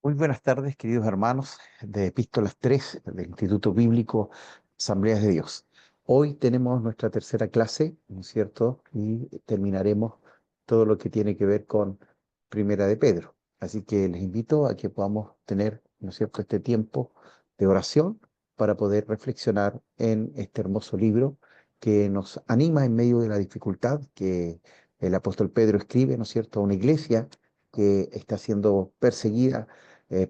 Muy buenas tardes, queridos hermanos de Epístolas 3 del Instituto Bíblico Asambleas de Dios. Hoy tenemos nuestra tercera clase, ¿no es cierto? Y terminaremos todo lo que tiene que ver con Primera de Pedro. Así que les invito a que podamos tener, ¿no es cierto?, este tiempo de oración para poder reflexionar en este hermoso libro que nos anima en medio de la dificultad que el apóstol Pedro escribe, ¿no es cierto?, a una iglesia que está siendo perseguida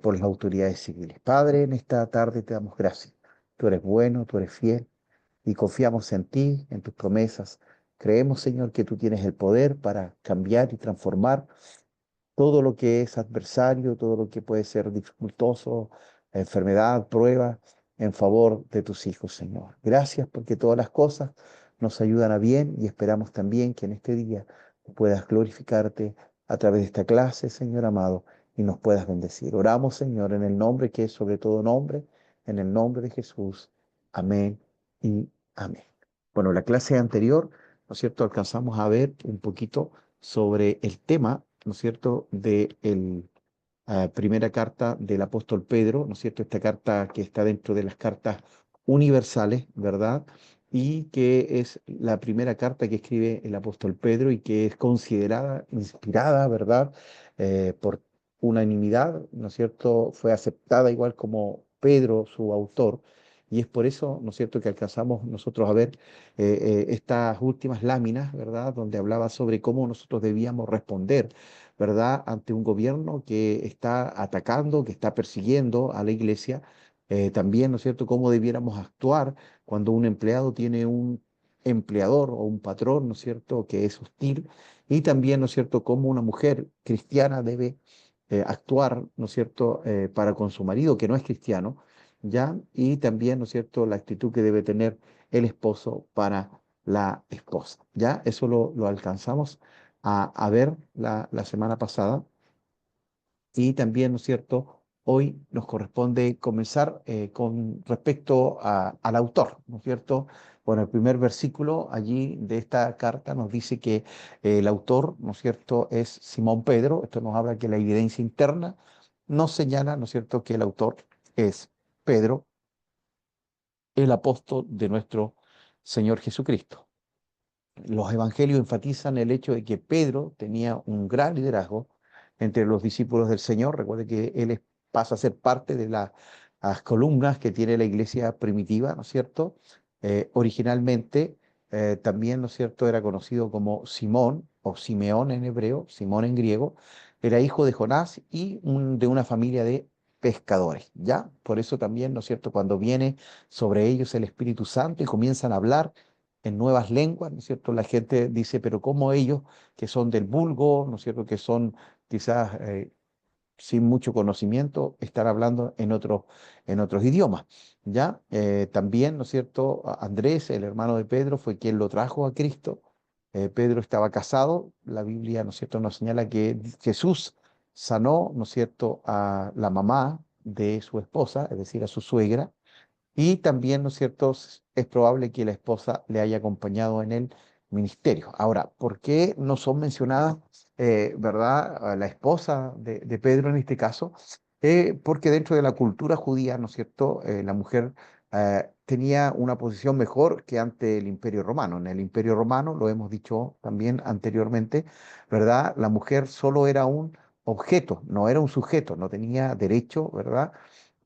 por las autoridades civiles. Padre, en esta tarde te damos gracias. Tú eres bueno, tú eres fiel y confiamos en ti, en tus promesas. Creemos, Señor, que tú tienes el poder para cambiar y transformar todo lo que es adversario, todo lo que puede ser dificultoso, enfermedad, prueba, en favor de tus hijos, Señor. Gracias porque todas las cosas nos ayudan a bien y esperamos también que en este día puedas glorificarte a través de esta clase, Señor amado, y nos puedas bendecir. Oramos, Señor, en el nombre que es sobre todo nombre, en el nombre de Jesús. Amén y amén. Bueno, la clase anterior, ¿no es cierto?, alcanzamos a ver un poquito sobre el tema, ¿no es cierto?, de la primera carta del apóstol Pedro, ¿no es cierto?, esta carta que está dentro de las cartas universales, ¿verdad? Y que es la primera carta que escribe el apóstol Pedro y que es considerada inspirada, ¿verdad?, por unanimidad, ¿no es cierto?, fue aceptada igual como Pedro, su autor. Y es por eso, ¿no es cierto?, que alcanzamos nosotros a ver estas últimas láminas, ¿verdad?, donde hablaba sobre cómo nosotros debíamos responder, ¿verdad?, ante un gobierno que está atacando, que está persiguiendo a la iglesia. También, ¿no es cierto?, cómo debiéramos actuar cuando un empleado tiene un empleador o un patrón, ¿no es cierto?, que es hostil. Y también, ¿no es cierto?, cómo una mujer cristiana debe actuar, ¿no es cierto?, para con su marido, que no es cristiano, ¿ya? Y también, ¿no es cierto?, la actitud que debe tener el esposo para la esposa, ¿ya? Eso lo alcanzamos a ver la semana pasada. Y también, ¿no es cierto?, hoy nos corresponde comenzar con respecto al autor, ¿no es cierto? Bueno, el primer versículo allí de esta carta nos dice que el autor, ¿no es cierto?, es Simón Pedro. Esto nos habla que la evidencia interna nos señala, ¿no es cierto?, que el autor es Pedro, el apóstol de nuestro Señor Jesucristo. Los evangelios enfatizan el hecho de que Pedro tenía un gran liderazgo entre los discípulos del Señor. Recuerde que pasa a ser parte de las columnas que tiene la iglesia primitiva, ¿no es cierto? Originalmente también, ¿no es cierto?, era conocido como Simón o Simeón en hebreo, Simón en griego. Era hijo de Jonás y de una familia de pescadores, ¿ya? Por eso también, ¿no es cierto?, cuando viene sobre ellos el Espíritu Santo y comienzan a hablar en nuevas lenguas, ¿no es cierto? La gente dice, pero ¿cómo ellos, que son del vulgo, ¿no es cierto?, que son quizás sin mucho conocimiento, estar hablando en otros idiomas, ¿ya? También, ¿no es cierto?, Andrés, el hermano de Pedro, fue quien lo trajo a Cristo. Pedro estaba casado. La Biblia, ¿no es cierto?, nos señala que Jesús sanó, ¿no es cierto?, a la mamá de su esposa, es decir, a su suegra, y también, ¿no es cierto?, es probable que la esposa le haya acompañado en el ministerio. Ahora, ¿por qué no son mencionadas, verdad, a la esposa de Pedro en este caso? Porque dentro de la cultura judía, ¿no es cierto?, la mujer tenía una posición mejor que ante el Imperio Romano. En el Imperio Romano, lo hemos dicho también anteriormente, ¿verdad?, la mujer solo era un objeto, no era un sujeto, no tenía derecho, ¿verdad?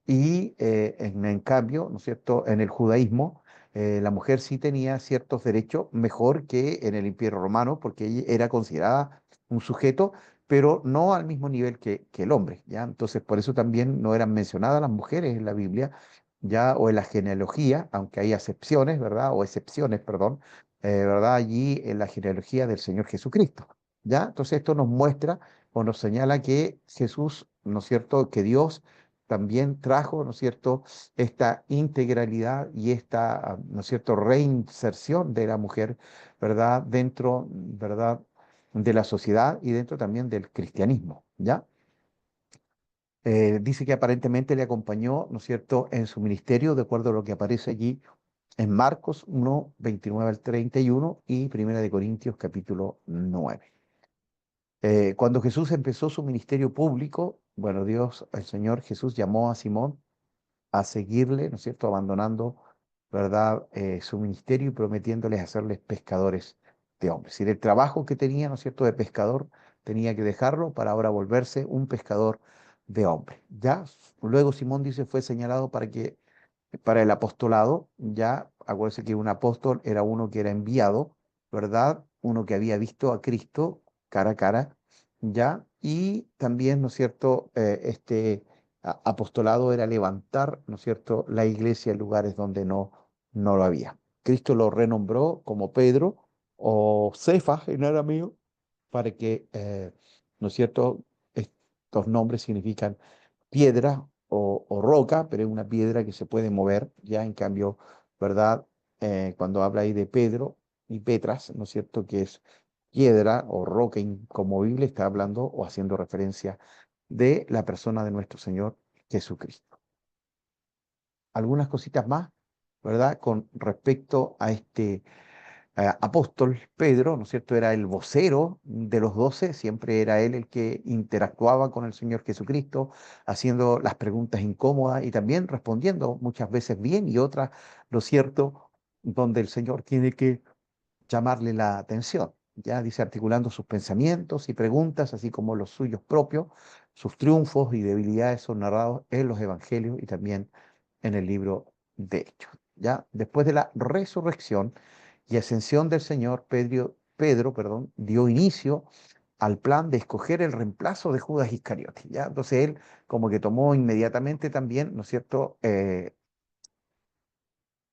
Y en cambio, ¿no es cierto?, en el judaísmo, la mujer sí tenía ciertos derechos mejor que en el Imperio Romano, porque ella era considerada un sujeto, pero no al mismo nivel que el hombre, ¿ya? Entonces, por eso también no eran mencionadas las mujeres en la Biblia, ¿ya? O en la genealogía, aunque hay excepciones, ¿verdad? O excepciones, perdón, ¿verdad? Allí en la genealogía del Señor Jesucristo, ¿ya? Entonces, esto nos muestra o nos señala que Jesús, ¿no es cierto?, que Dios también trajo, ¿no es cierto?, esta integralidad y esta, ¿no es cierto?, reinserción de la mujer, ¿verdad?, dentro, ¿verdad?, de la sociedad y dentro también del cristianismo, ¿ya? Dice que aparentemente le acompañó, ¿no es cierto?, en su ministerio, de acuerdo a lo que aparece allí en Marcos 1, 29 al 31 y Primera de Corintios capítulo 9. Cuando Jesús empezó su ministerio público, bueno, Dios, el Señor Jesús llamó a Simón a seguirle, ¿no es cierto?, abandonando, ¿verdad?, su ministerio y prometiéndoles hacerles pescadores de hombres. Es decir, el trabajo que tenía, ¿no es cierto?, de pescador, tenía que dejarlo para ahora volverse un pescador de hombres. Ya, luego Simón dice, fue señalado para el apostolado, ya, acuérdense que un apóstol era uno que era enviado, ¿verdad? Uno que había visto a Cristo cara a cara, ya, y también, ¿no es cierto?, apostolado era levantar, ¿no es cierto?, la iglesia en lugares donde no lo había. Cristo lo renombró como Pedro o Cefas en arameo para que, ¿no es cierto?, estos nombres significan piedra o roca, pero es una piedra que se puede mover, ya en cambio, ¿verdad? Cuando habla ahí de Pedro y Petras, ¿no es cierto?, que es piedra o roca inconmovible, está hablando o haciendo referencia de la persona de nuestro Señor Jesucristo. Algunas cositas más, ¿verdad? Con respecto a este apóstol Pedro, ¿no es cierto? Era el vocero de los 12, siempre era él el que interactuaba con el Señor Jesucristo, haciendo las preguntas incómodas y también respondiendo muchas veces bien y otras, lo cierto, donde el Señor tiene que llamarle la atención. Ya dice, articulando sus pensamientos y preguntas, así como los suyos propios, sus triunfos y debilidades son narrados en los evangelios y también en el libro de Hechos. Ya después de la resurrección y ascensión del Señor, Pedro, dio inicio al plan de escoger el reemplazo de Judas Iscariote. ¿Ya? Entonces él como que tomó inmediatamente también, ¿no es cierto?,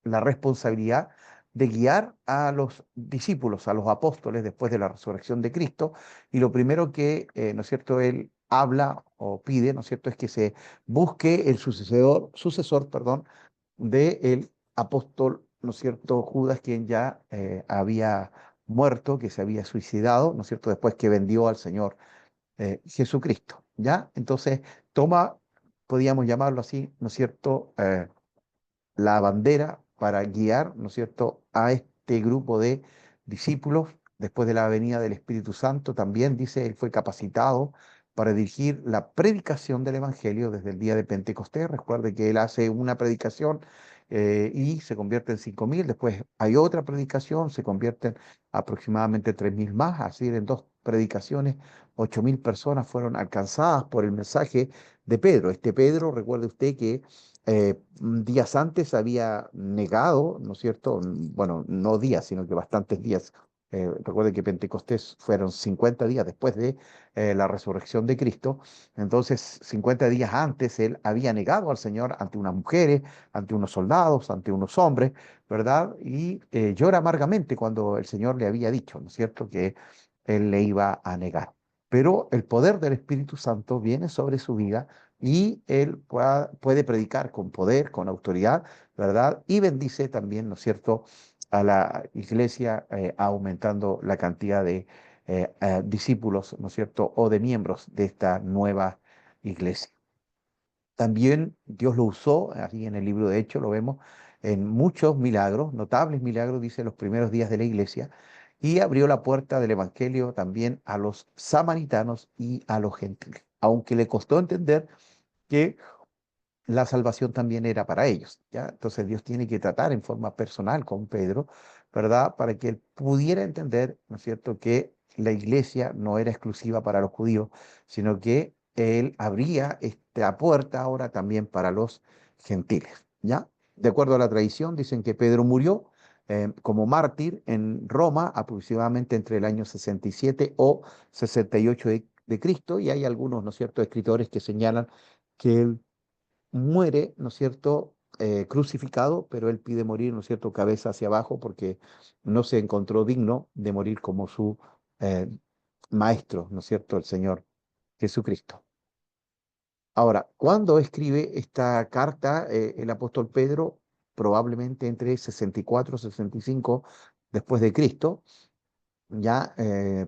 la responsabilidad de guiar a los discípulos, a los apóstoles después de la resurrección de Cristo. Y lo primero que, ¿no es cierto?, él habla o pide, ¿no es cierto?, es que se busque el sucesor, perdón, del apóstol, ¿no es cierto?, Judas, quien ya había muerto, que se había suicidado, ¿no es cierto?, después que vendió al Señor Jesucristo, ¿ya? Entonces toma, podríamos llamarlo así, ¿no es cierto?, la bandera para guiar, ¿no es cierto?, a este grupo de discípulos. Después de la venida del Espíritu Santo, también dice, él fue capacitado para dirigir la predicación del Evangelio desde el día de Pentecostés. Recuerde que él hace una predicación y se convierte en 5.000. Después hay otra predicación, se convierten aproximadamente 3.000 más. Así, en dos predicaciones, 8.000 personas fueron alcanzadas por el mensaje de Pedro. Este Pedro, recuerde usted que días antes había negado, ¿no es cierto? Bueno, no días, sino que bastantes días. Recuerde que Pentecostés fueron 50 días después de la resurrección de Cristo. Entonces, 50 días antes, él había negado al Señor ante unas mujeres, ante unos soldados, ante unos hombres, ¿verdad? Y llora amargamente cuando el Señor le había dicho, ¿no es cierto?, que él le iba a negar. Pero el poder del Espíritu Santo viene sobre su vida y él puede predicar con poder, con autoridad, ¿verdad? Y bendice también, ¿no es cierto?, a la iglesia, aumentando la cantidad de discípulos, ¿no es cierto?, o de miembros de esta nueva iglesia. También Dios lo usó, así en el libro de Hechos lo vemos, en muchos milagros, notables milagros, dice, los primeros días de la iglesia, y abrió la puerta del evangelio también a los samaritanos y a los gentiles, aunque le costó entender que la salvación también era para ellos, ¿ya? Entonces Dios tiene que tratar en forma personal con Pedro, ¿verdad? Para que él pudiera entender, ¿no es cierto?, que la iglesia no era exclusiva para los judíos, sino que él abría esta puerta ahora también para los gentiles, ¿ya? De acuerdo a la tradición, dicen que Pedro murió como mártir en Roma aproximadamente entre el año 67 o 68 de Cristo, y hay algunos, ¿no es cierto?, escritores que señalan que él muere, ¿no es cierto?, crucificado, pero él pide morir, ¿no es cierto?, cabeza hacia abajo, porque no se encontró digno de morir como su eh, maestro, ¿no es cierto?, el Señor Jesucristo. Ahora, ¿cuándo escribe esta carta el apóstol Pedro? Probablemente entre 64 y 65 después de Cristo. Ya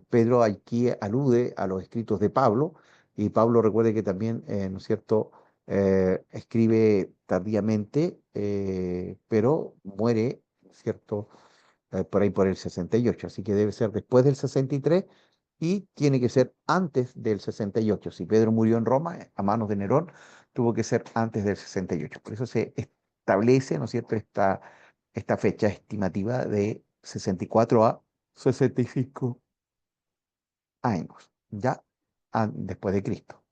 Pedro aquí alude a los escritos de Pablo, y Pablo, recuerde que también, ¿no es cierto?, escribe tardíamente, pero muere, ¿no es cierto?, por ahí por el 68, así que debe ser después del 63, y tiene que ser antes del 68. Si Pedro murió en Roma a manos de Nerón, tuvo que ser antes del 68. Por eso se establece, ¿no es cierto?, esta fecha estimativa de 64 a 65 años, ya después de Cristo.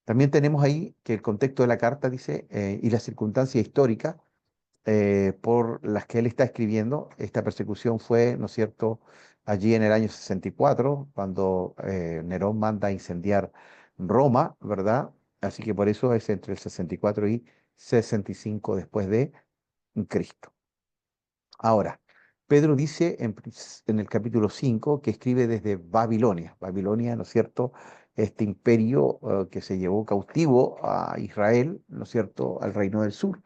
También tenemos ahí que el contexto de la carta dice, y las circunstancias históricas por las que él está escribiendo. Esta persecución fue, ¿no es cierto?, allí en el año 64, cuando Nerón manda a incendiar Roma, ¿verdad? Así que por eso es entre el 64 y 65 después de Cristo. Ahora, Pedro dice en el capítulo 5 que escribe desde Babilonia. Babilonia, ¿no es cierto?, este imperio que se llevó cautivo a Israel, ¿no es cierto?, al reino del sur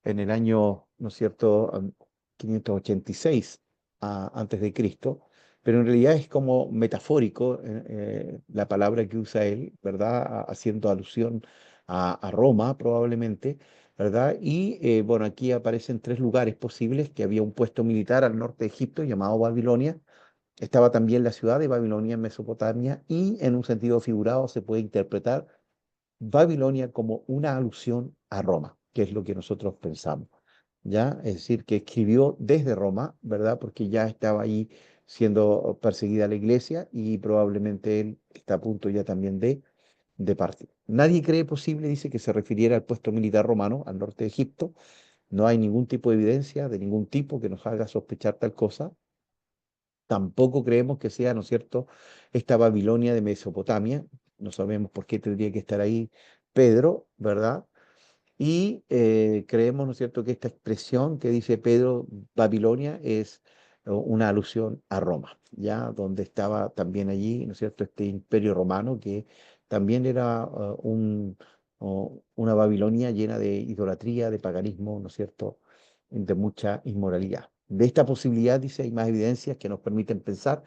en el año, ¿no es cierto?, 586 antes de Cristo, pero en realidad es como metafórico la palabra que usa él, ¿verdad? Haciendo alusión a Roma probablemente, ¿verdad? Y bueno, aquí aparecen tres lugares posibles, que había un puesto militar al norte de Egipto llamado Babilonia. Estaba también la ciudad de Babilonia en Mesopotamia y en un sentido figurado se puede interpretar Babilonia como una alusión a Roma, que es lo que nosotros pensamos, ¿ya? Es decir, que escribió desde Roma, ¿verdad? Porque ya estaba ahí siendo perseguida la iglesia y probablemente él está a punto ya también de partir. Nadie cree posible, dice, que se refiriera al puesto militar romano al norte de Egipto. No hay ningún tipo de evidencia de ningún tipo que nos haga sospechar tal cosa. Tampoco creemos que sea, ¿no es cierto?, esta Babilonia de Mesopotamia. No sabemos por qué tendría que estar ahí Pedro, ¿verdad? Y creemos, ¿no es cierto?, que esta expresión que dice Pedro, Babilonia, es una alusión a Roma, ya donde estaba también allí, ¿no es cierto?, este imperio romano que también era una Babilonia llena de idolatría, de paganismo, ¿no es cierto?, de mucha inmoralidad. De esta posibilidad, dice, hay más evidencias que nos permiten pensar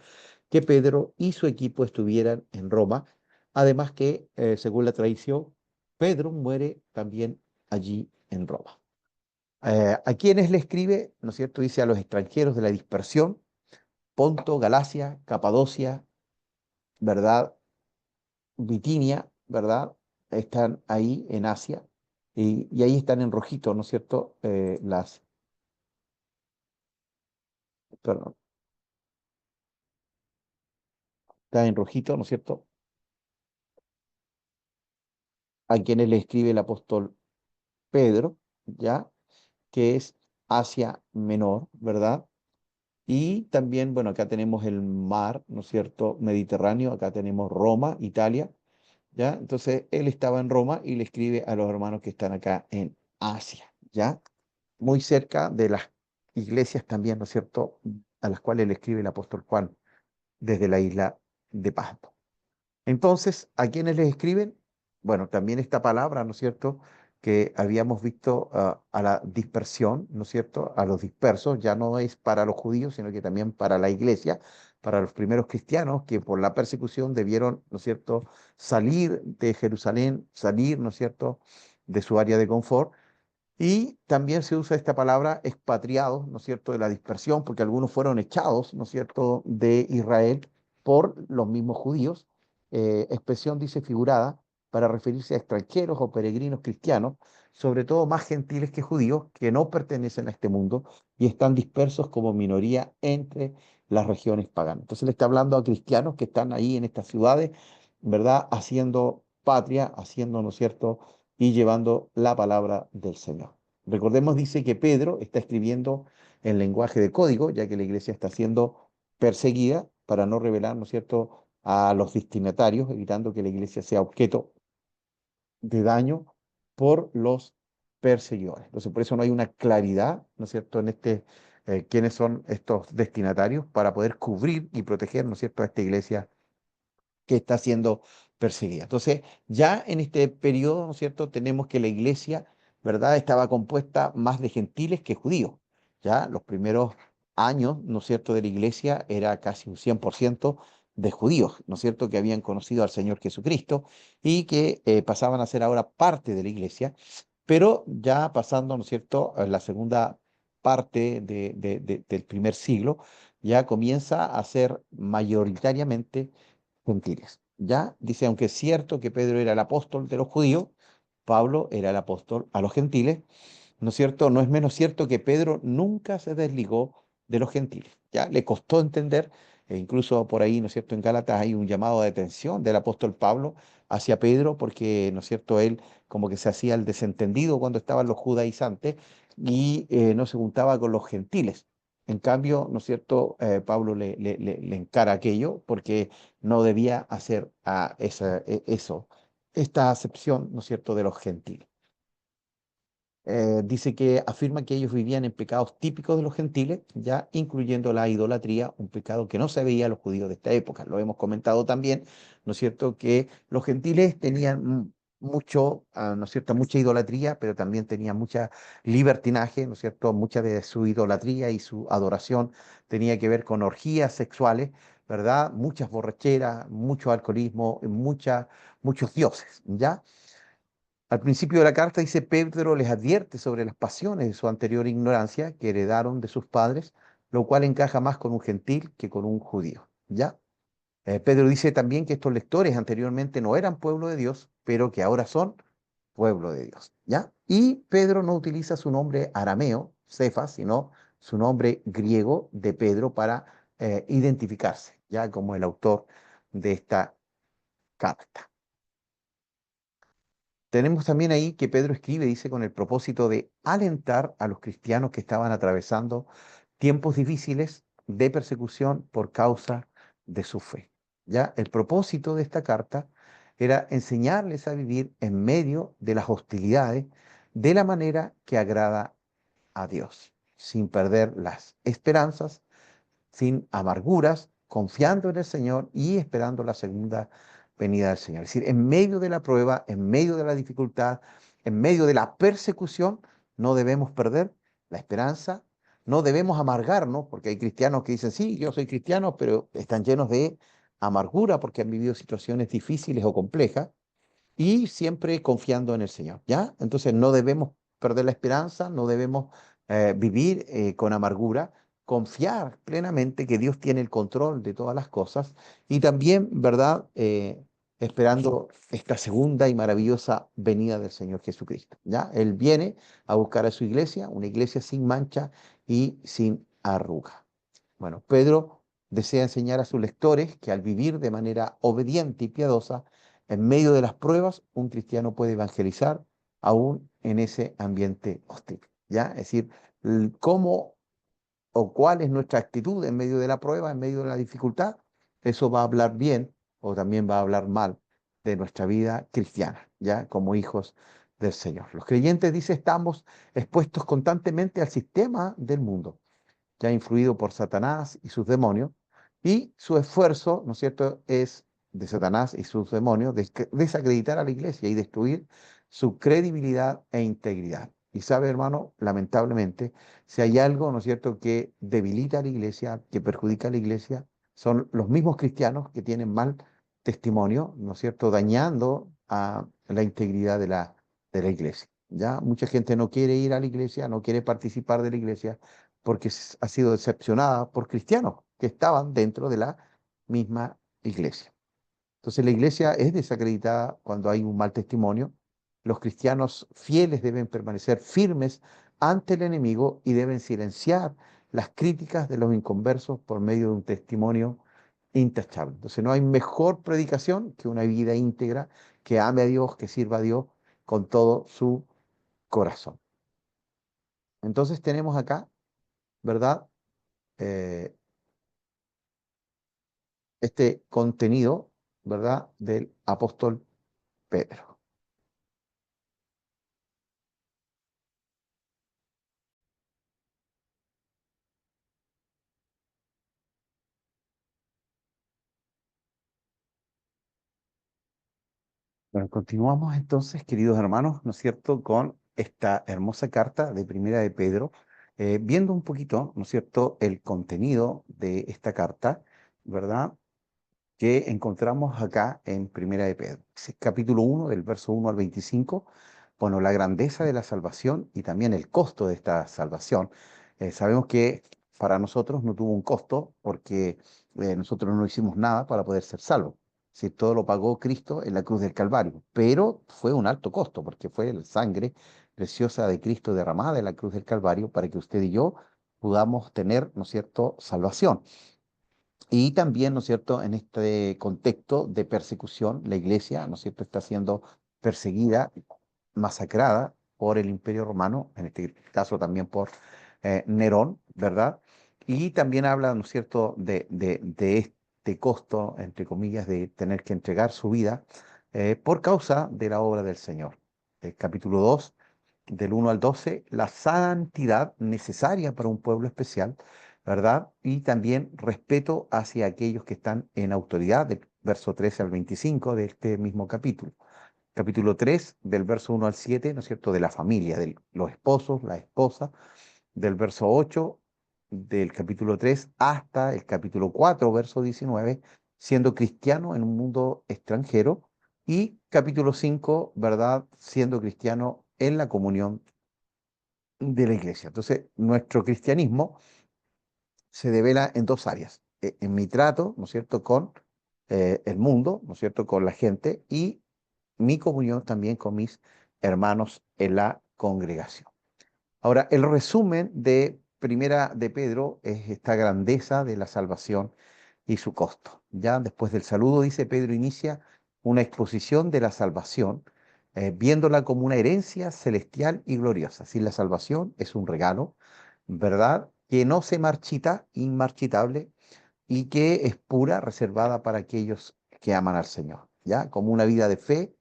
que Pedro y su equipo estuvieran en Roma, además que, según la tradición, Pedro muere también allí en Roma. ¿A quiénes le escribe? ¿No es cierto? Dice a los extranjeros de la dispersión, Ponto, Galacia, Capadocia, ¿verdad? Bitinia, ¿verdad? Están ahí en Asia y ahí están en rojito, ¿no es cierto? Perdón, está en rojito, ¿no es cierto? A quienes le escribe el apóstol Pedro, ¿ya? Que es Asia Menor, ¿verdad? Y también, bueno, acá tenemos el mar, ¿no es cierto?, Mediterráneo, acá tenemos Roma, Italia, ¿ya? Entonces, él estaba en Roma y le escribe a los hermanos que están acá en Asia, ¿ya? Muy cerca de las iglesias también, ¿no es cierto?, a las cuales le escribe el apóstol Juan desde la isla de Pasmo. Entonces, ¿a quiénes les escriben? Bueno, también esta palabra, ¿no es cierto?, que habíamos visto a la dispersión, ¿no es cierto?, a los dispersos, ya no es para los judíos, sino que también para la iglesia, para los primeros cristianos que por la persecución debieron, ¿no es cierto?, salir de Jerusalén, salir, ¿no es cierto?, de su área de confort y también se usa esta palabra expatriados, ¿no es cierto?, de la dispersión, porque algunos fueron echados, ¿no es cierto?, de Israel por los mismos judíos. Expresión dice figurada para referirse a extranjeros o peregrinos cristianos, sobre todo más gentiles que judíos, que no pertenecen a este mundo y están dispersos como minoría entre las regiones paganas. Entonces le está hablando a cristianos que están ahí en estas ciudades, ¿verdad?, haciendo patria, haciendo, ¿no es cierto?, y llevando la palabra del Señor. Recordemos, dice que Pedro está escribiendo en lenguaje de código, ya que la iglesia está siendo perseguida para no revelar, ¿no es cierto?, a los destinatarios, evitando que la iglesia sea objeto de daño por los perseguidores. Entonces, por eso no hay una claridad, ¿no es cierto?, en quiénes son estos destinatarios para poder cubrir y proteger, ¿no es cierto?, a esta iglesia que está siendo perseguida. Entonces, ya en este periodo, ¿no es cierto?, tenemos que la iglesia, ¿verdad?, estaba compuesta más de gentiles que judíos. Ya los primeros años, ¿no es cierto?, de la iglesia era casi un 100% de judíos, ¿no es cierto?, que habían conocido al Señor Jesucristo y que pasaban a ser ahora parte de la iglesia, pero ya pasando, ¿no es cierto?, a la segunda parte del primer siglo, ya comienza a ser mayoritariamente gentiles. Ya dice, aunque es cierto que Pedro era el apóstol de los judíos, Pablo era el apóstol a los gentiles, ¿no es cierto? No es menos cierto que Pedro nunca se desligó de los gentiles. Ya le costó entender, e incluso por ahí, ¿no es cierto? En Gálatas hay un llamado de atención del apóstol Pablo hacia Pedro, porque, ¿no es cierto? Él como que se hacía el desentendido cuando estaban los judaizantes y no se juntaba con los gentiles. En cambio, ¿no es cierto? Pablo le encara aquello porque no debía hacer eso, esta acepción, ¿no es cierto?, de los gentiles. Dice que afirma que ellos vivían en pecados típicos de los gentiles, ya incluyendo la idolatría, un pecado que no se veía a los judíos de esta época. Lo hemos comentado también, ¿no es cierto?, que los gentiles tenían mucho, ¿no es cierto?, mucha idolatría, pero también tenían mucha libertinaje, ¿no es cierto?, mucha de su idolatría y su adoración tenía que ver con orgías sexuales, ¿verdad? Muchas borracheras, mucho alcoholismo, muchos dioses, ¿ya? Al principio de la carta dice, Pedro les advierte sobre las pasiones de su anterior ignorancia que heredaron de sus padres, lo cual encaja más con un gentil que con un judío. ¿Ya? Pedro dice también que estos lectores anteriormente no eran pueblo de Dios, pero que ahora son pueblo de Dios. ¿Ya? Y Pedro no utiliza su nombre arameo, Cefas, sino su nombre griego de Pedro para identificarse, ya como el autor de esta carta. Tenemos también ahí que Pedro escribe, dice, con el propósito de alentar a los cristianos que estaban atravesando tiempos difíciles de persecución por causa de su fe. ¿Ya? El propósito de esta carta era enseñarles a vivir en medio de las hostilidades de la manera que agrada a Dios, sin perder las esperanzas, sin amarguras, confiando en el Señor y esperando la segunda venida del Señor. Es decir, en medio de la prueba, en medio de la dificultad, en medio de la persecución, no debemos perder la esperanza, no debemos amargarnos, porque hay cristianos que dicen, sí, yo soy cristiano, pero están llenos de amargura porque han vivido situaciones difíciles o complejas y siempre confiando en el Señor, ¿ya? Entonces no debemos perder la esperanza, no debemos vivir con amargura, confiar plenamente que Dios tiene el control de todas las cosas y también, ¿verdad? Esperando esta segunda y maravillosa venida del Señor Jesucristo, ¿ya? Él viene a buscar a su iglesia, una iglesia sin mancha y sin arruga. Bueno, Pedro desea enseñar a sus lectores que al vivir de manera obediente y piadosa, en medio de las pruebas, un cristiano puede evangelizar aún en ese ambiente hostil. ¿Ya? Es decir, cómo o cuál es nuestra actitud en medio de la prueba, en medio de la dificultad, eso va a hablar bien o también va a hablar mal de nuestra vida cristiana, ¿ya? Como hijos del Señor. Los creyentes, dice, estamos expuestos constantemente al sistema del mundo ya influido por Satanás y sus demonios, y su esfuerzo, ¿no es cierto?, es de Satanás y sus demonios desacreditar a la iglesia y destruir su credibilidad e integridad. Y sabe, hermano, lamentablemente, si hay algo, ¿no es cierto?, que debilita a la iglesia, que perjudica a la iglesia, son los mismos cristianos que tienen mal testimonio, ¿no es cierto?, dañando a la integridad de la iglesia. Ya mucha gente no quiere ir a la iglesia, no quiere participar de la iglesia, porque ha sido decepcionada por cristianos que estaban dentro de la misma iglesia. Entonces la iglesia es desacreditada cuando hay un mal testimonio. Los cristianos fieles deben permanecer firmes ante el enemigo y deben silenciar las críticas de los inconversos por medio de un testimonio intachable. Entonces no hay mejor predicación que una vida íntegra que ame a Dios, que sirva a Dios con todo su corazón. Entonces tenemos acá, ¿verdad? Eh, este contenido, ¿verdad? Del apóstol Pedro. Bueno, continuamos entonces, queridos hermanos, ¿no es cierto?, con esta hermosa carta de Primera de Pedro, viendo un poquito, ¿no es cierto?, el contenido de esta carta, ¿verdad?, que encontramos acá en Primera de Pedro. Es el capítulo 1, del verso 1 al 25, la grandeza de la salvación y también el costo de esta salvación. Sabemos que para nosotros no tuvo un costo porque nosotros no hicimos nada para poder ser salvos. Si todo lo pagó Cristo en la cruz del Calvario, pero fue un alto costo porque fue la sangre preciosa de Cristo derramada en la cruz del Calvario para que usted y yo podamos tener, ¿no es cierto?, salvación. Y también, ¿no es cierto?, en este contexto de persecución, la iglesia, ¿no es cierto?, está siendo perseguida, masacrada por el Imperio Romano, en este caso también por Nerón, ¿verdad? Y también habla, ¿no es cierto?, de este costo, entre comillas, de tener que entregar su vida por causa de la obra del Señor. El capítulo 2 del 1 al 12, la santidad necesaria para un pueblo especial, ¿verdad? Y también respeto hacia aquellos que están en autoridad, del verso 13 al 25 de este mismo capítulo. Capítulo 3, del verso 1 al 7, ¿no es cierto?, de la familia, de los esposos, la esposa, del verso 8 del capítulo 3 hasta el capítulo 4, verso 19, siendo cristiano en un mundo extranjero, y capítulo 5, ¿verdad?, siendo cristiano en la comunión de la iglesia. Entonces, nuestro cristianismo se devela en dos áreas. En mi trato, ¿no es cierto?, con el mundo, ¿no es cierto?, con la gente, y mi comunión también con mis hermanos en la congregación. Ahora, el resumen de Primera de Pedro es esta grandeza de la salvación y su costo. Ya después del saludo, dice Pedro, inicia una exposición de la salvación, viéndola como una herencia celestial y gloriosa. Si la salvación es un regalo, ¿verdad?, que no se marchita, inmarchitable, y que es pura, reservada para aquellos que aman al Señor, ¿ya? Como una vida de fe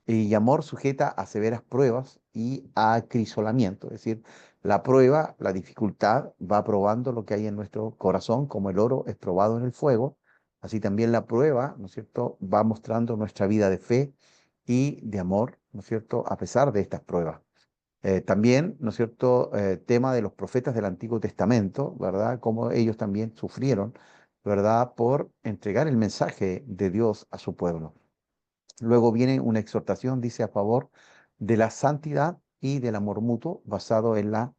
y amor sujeta a severas pruebas y a acrisolamiento, es decir, la prueba, la dificultad va probando lo que hay en nuestro corazón, como el oro es probado en el fuego, así también la prueba, ¿no es cierto?, va mostrando nuestra vida de fe y de amor, ¿no es cierto?, a pesar de estas pruebas. También, ¿no es cierto?, tema de los profetas del Antiguo Testamento, ¿verdad?, cómo ellos también sufrieron, ¿verdad?, por entregar el mensaje de Dios a su pueblo. Luego viene una exhortación, dice, a favor de la santidad y del amor mutuo basado en la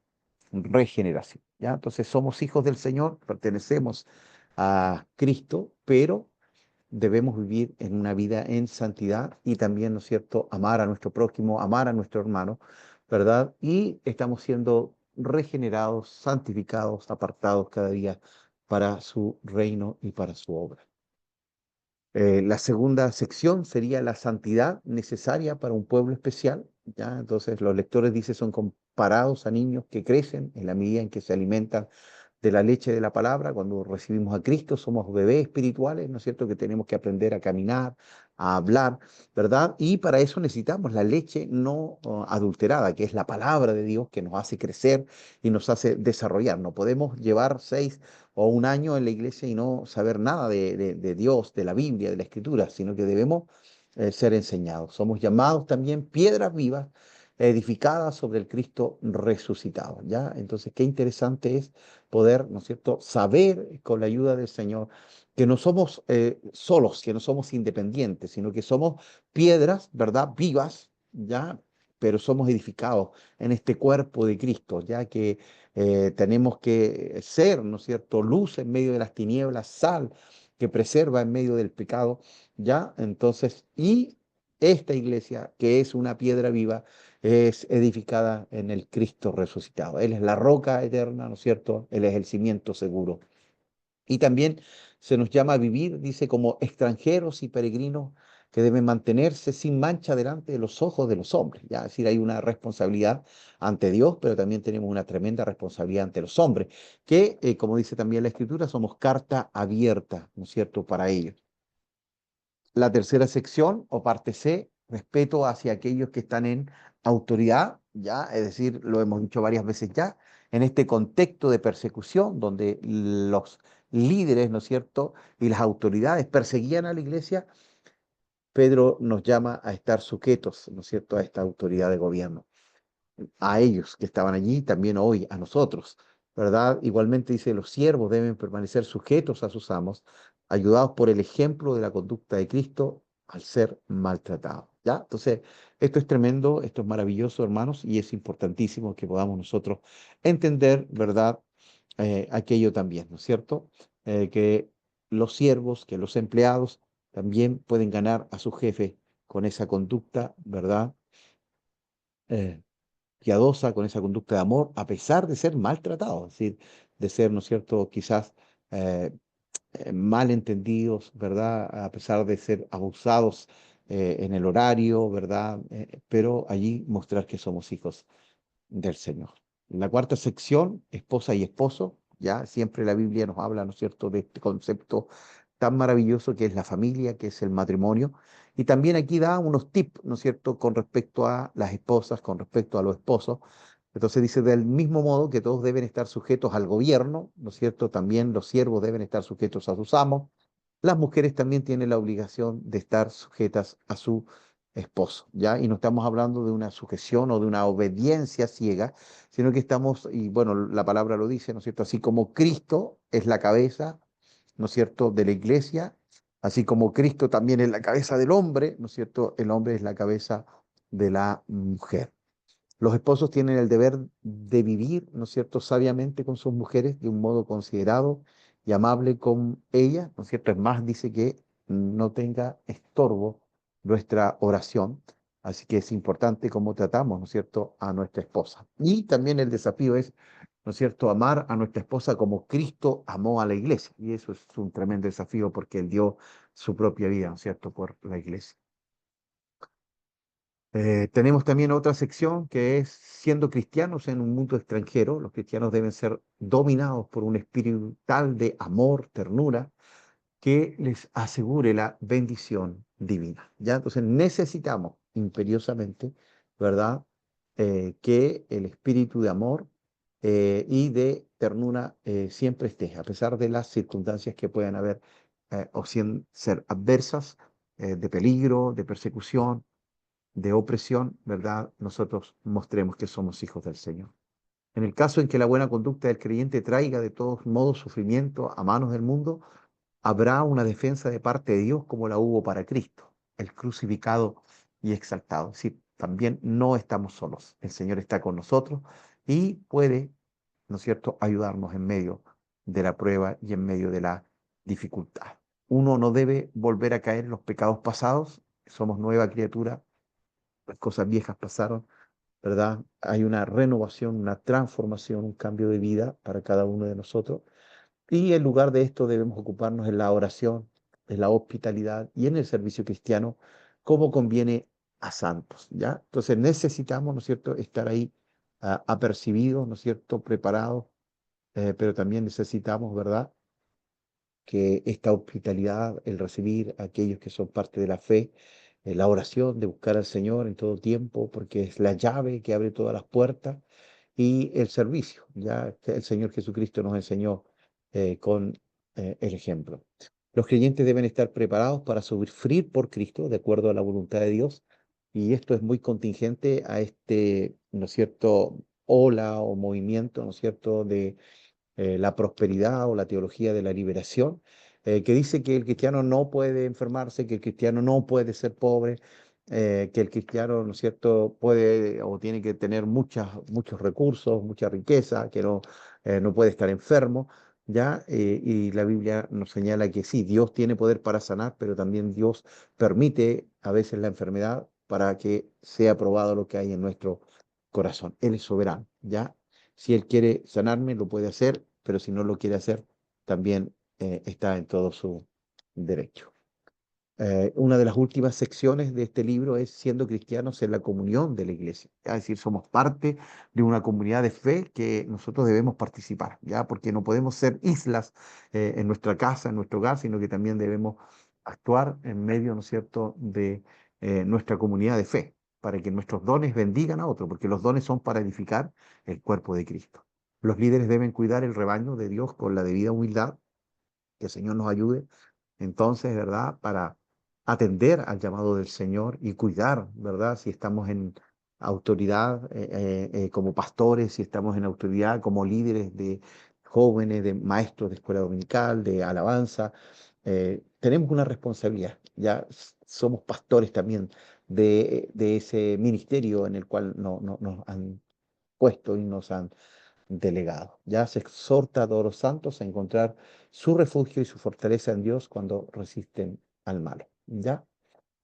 regeneración. ¿Ya? Entonces somos hijos del Señor, pertenecemos a Cristo, pero debemos vivir en una vida en santidad y también, ¿no es cierto?, amar a nuestro prójimo, amar a nuestro hermano, ¿verdad? Y estamos siendo regenerados, santificados, apartados cada día para su reino y para su obra. La segunda sección sería la santidad necesaria para un pueblo especial, ¿ya? Entonces los lectores, dice, son comparados a niños que crecen en la medida en que se alimentan de la leche de la palabra. Cuando recibimos a Cristo somos bebés espirituales, ¿no es cierto?, que tenemos que aprender a caminar, a hablar, ¿verdad? Y para eso necesitamos la leche no adulterada, que es la palabra de Dios que nos hace crecer y nos hace desarrollar. No podemos llevar 6 o 1 año en la iglesia y no saber nada de Dios, de la Biblia, de la Escritura, sino que debemos ser enseñados. Somos llamados también piedras vivas edificadas sobre el Cristo resucitado, ¿ya? Entonces, qué interesante es poder, ¿no es cierto?, saber con la ayuda del Señor que no somos solos, que no somos independientes, sino que somos piedras, ¿verdad?, vivas, ¿ya? Pero somos edificados en este cuerpo de Cristo, ya que tenemos que ser, ¿no es cierto?, luz en medio de las tinieblas, sal que preserva en medio del pecado, ¿ya? Entonces, y esta iglesia, que es una piedra viva, es edificada en el Cristo resucitado. Él es la roca eterna, ¿no es cierto? Él es el cimiento seguro. Y también se nos llama a vivir, dice, como extranjeros y peregrinos que deben mantenerse sin mancha delante de los ojos de los hombres. Ya, es decir, hay una responsabilidad ante Dios, pero también tenemos una tremenda responsabilidad ante los hombres, que, como dice también la Escritura, somos carta abierta, ¿no es cierto?, para ellos. La tercera sección, o parte C, respeto hacia aquellos que están en autoridad, ya, es decir, lo hemos dicho varias veces ya, en este contexto de persecución donde los líderes, ¿no es cierto?, y las autoridades perseguían a la iglesia, Pedro nos llama a estar sujetos, ¿no es cierto?, a esta autoridad de gobierno, a ellos que estaban allí, también hoy a nosotros, ¿verdad? Igualmente dice, los siervos deben permanecer sujetos a sus amos, ayudados por el ejemplo de la conducta de Cristo al ser maltratados, ¿ya? Entonces, esto es tremendo, esto es maravilloso, hermanos, y es importantísimo que podamos nosotros entender, ¿verdad?, aquello también, ¿no es cierto? Que los siervos, que los empleados también pueden ganar a su jefe con esa conducta, ¿verdad? Eh, Piadosa, con esa conducta de amor, a pesar de ser maltratados, es decir, de ser, ¿no es cierto?, quizás eh, mal entendidos, ¿verdad? A pesar de ser abusados en el horario, ¿verdad? Pero allí mostrar que somos hijos del Señor. En la cuarta sección, esposa y esposo, ya siempre la Biblia nos habla, ¿no es cierto?, de este concepto tan maravilloso que es la familia, que es el matrimonio. Y también aquí da unos tips, ¿no es cierto?, con respecto a las esposas, con respecto a los esposos. Entonces dice, del mismo modo que todos deben estar sujetos al gobierno, ¿no es cierto?, también los siervos deben estar sujetos a sus amos. Las mujeres también tienen la obligación de estar sujetas a su esposo, ¿ya? Y no estamos hablando de una sujeción o de una obediencia ciega, sino que estamos, y bueno, la palabra lo dice, ¿no es cierto? Así como Cristo es la cabeza, ¿no es cierto?, de la iglesia, así como Cristo también es la cabeza del hombre, ¿no es cierto?, el hombre es la cabeza de la mujer. Los esposos tienen el deber de vivir, ¿no es cierto?, sabiamente con sus mujeres, de un modo considerado y amable con ellas, ¿no es cierto? Es más, dice que no tenga estorbo nuestra oración, así que es importante cómo tratamos, ¿no es cierto?, a nuestra esposa. Y también el desafío es, ¿no es cierto?, amar a nuestra esposa como Cristo amó a la iglesia. Y eso es un tremendo desafío porque Él dio su propia vida, ¿no es cierto?, por la iglesia. Tenemos también otra sección que es siendo cristianos en un mundo extranjero. Los cristianos deben ser dominados por un espíritu tal de amor, ternura, que les asegure la bendición divina. ¿Ya? Entonces necesitamos imperiosamente, ¿verdad? Que el espíritu de amor y de ternura siempre esté, a pesar de las circunstancias que puedan haber ser adversas, de peligro, de persecución, de opresión, ¿verdad? Nosotros mostremos que somos hijos del Señor. En el caso en que la buena conducta del creyente traiga de todos modos sufrimiento a manos del mundo, habrá una defensa de parte de Dios como la hubo para Cristo, el crucificado y exaltado. Es decir, también no estamos solos. El Señor está con nosotros y puede, ¿no es cierto?, ayudarnos en medio de la prueba y en medio de la dificultad. Uno no debe volver a caer en los pecados pasados. Somos nueva criatura, las cosas viejas pasaron, ¿verdad? Hay una renovación, una transformación, un cambio de vida para cada uno de nosotros. Y en lugar de esto debemos ocuparnos en la oración, en la hospitalidad y en el servicio cristiano, como conviene a santos, ¿ya? Entonces necesitamos, ¿no es cierto?, estar ahí apercibidos, ¿no es cierto?, preparados, pero también necesitamos, ¿verdad?, que esta hospitalidad, el recibir a aquellos que son parte de la fe, la oración, de buscar al Señor en todo tiempo, porque es la llave que abre todas las puertas, y el servicio, ya que el Señor Jesucristo nos enseñó con el ejemplo. Los creyentes deben estar preparados para sufrir por Cristo, de acuerdo a la voluntad de Dios, y esto es muy contingente a este, ¿no es cierto?, ola o movimiento, ¿no es cierto?, de la prosperidad o la teología de la liberación, que dice que el cristiano no puede enfermarse, que el cristiano no puede ser pobre, que el cristiano, ¿no es cierto?, puede o tiene que tener muchos recursos, mucha riqueza, que no puede estar enfermo, ¿ya? Y la Biblia nos señala que sí, Dios tiene poder para sanar, pero también Dios permite a veces la enfermedad para que sea probado lo que hay en nuestro corazón. Él es soberano, ¿ya? Si Él quiere sanarme, lo puede hacer, pero si no lo quiere hacer, también está en todo su derecho. Una de las últimas secciones de este libro es siendo cristianos en la comunión de la iglesia. Es decir, somos parte de una comunidad de fe que nosotros debemos participar, ¿ya? Porque no podemos ser islas en nuestra casa, en nuestro hogar, sino que también debemos actuar en medio, ¿no es cierto?, de nuestra comunidad de fe, para que nuestros dones bendigan a otros, porque los dones son para edificar el cuerpo de Cristo. Los líderes deben cuidar el rebaño de Dios con la debida humildad, que el Señor nos ayude entonces, ¿verdad?, para atender al llamado del Señor y cuidar, ¿verdad?, si estamos en autoridad como pastores, si estamos en autoridad como líderes de jóvenes, de maestros de escuela dominical, de alabanza, tenemos una responsabilidad, ya somos pastores también de ese ministerio en el cual nos han puesto y nos han delegado. Ya se exhorta a todos los santos a encontrar su refugio y su fortaleza en Dios cuando resisten al malo. ¿Ya?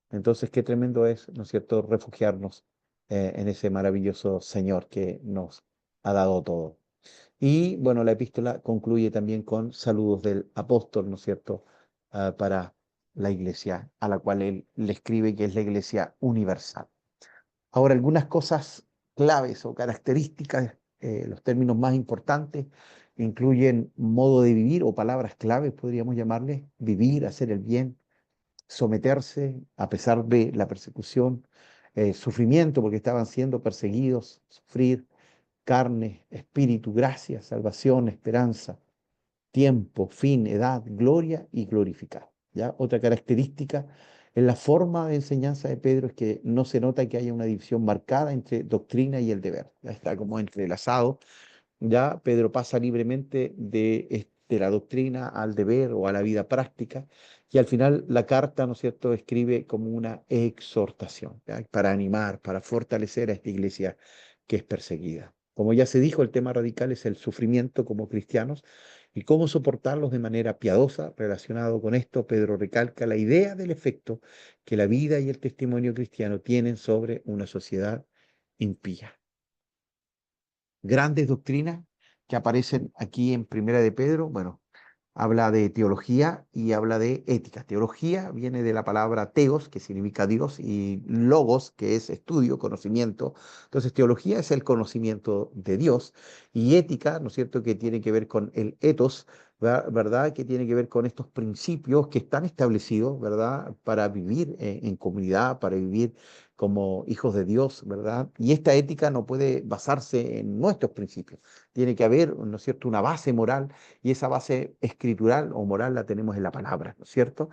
Entonces, qué tremendo es, ¿no es cierto?, refugiarnos en ese maravilloso Señor que nos ha dado todo. Y bueno, la epístola concluye también con saludos del apóstol, ¿no es cierto?, para la iglesia a la cual él le escribe, que es la iglesia universal. Ahora, algunas cosas claves o características, los términos más importantes, incluyen modo de vivir o palabras claves, podríamos llamarles: vivir, hacer el bien, someterse a pesar de la persecución, sufrimiento porque estaban siendo perseguidos, sufrir, carne, espíritu, gracia, salvación, esperanza, tiempo, fin, edad, gloria y glorificar. ¿Ya? Otra característica en la forma de enseñanza de Pedro es que no se nota que haya una división marcada entre doctrina y el deber. Ya está como entrelazado. Ya Pedro pasa libremente de la doctrina al deber o a la vida práctica, y al final la carta, ¿no es cierto?, escribe como una exhortación, ¿ya?, para animar, para fortalecer a esta iglesia que es perseguida. Como ya se dijo, el tema radical es el sufrimiento como cristianos y cómo soportarlos de manera piadosa. Relacionado con esto, Pedro recalca la idea del efecto que la vida y el testimonio cristiano tienen sobre una sociedad impía. Grandes doctrinas que aparecen aquí en Primera de Pedro. Bueno, habla de teología y habla de ética. Teología viene de la palabra teos, que significa Dios, y logos, que es estudio, conocimiento. Entonces, teología es el conocimiento de Dios, y ética, ¿no es cierto?, que tiene que ver con el ethos, ¿verdad?, que tiene que ver con estos principios que están establecidos, ¿verdad?, para vivir en comunidad, para vivir como hijos de Dios, ¿verdad? Y esta ética no puede basarse en nuestros principios. Tiene que haber, ¿no es cierto?, una base moral, y esa base escritural o moral la tenemos en la palabra, ¿no es cierto?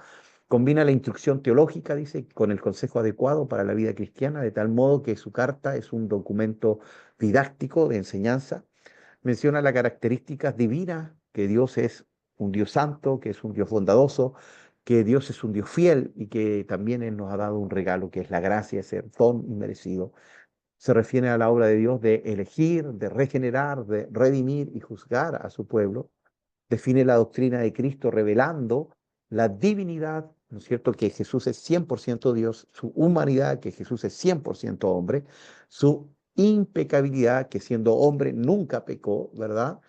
Combina la instrucción teológica, dice, con el consejo adecuado para la vida cristiana, de tal modo que su carta es un documento didáctico de enseñanza. Menciona las características divinas, que Dios es un Dios santo, que es un Dios bondadoso, que Dios es un Dios fiel y que también Él nos ha dado un regalo que es la gracia, ese don inmerecido. Se refiere a la obra de Dios de elegir, de regenerar, de redimir y juzgar a su pueblo. Define la doctrina de Cristo revelando la divinidad, ¿no es cierto?, que Jesús es 100% Dios, su humanidad, que Jesús es 100% hombre, su impecabilidad, que siendo hombre nunca pecó, ¿verdad?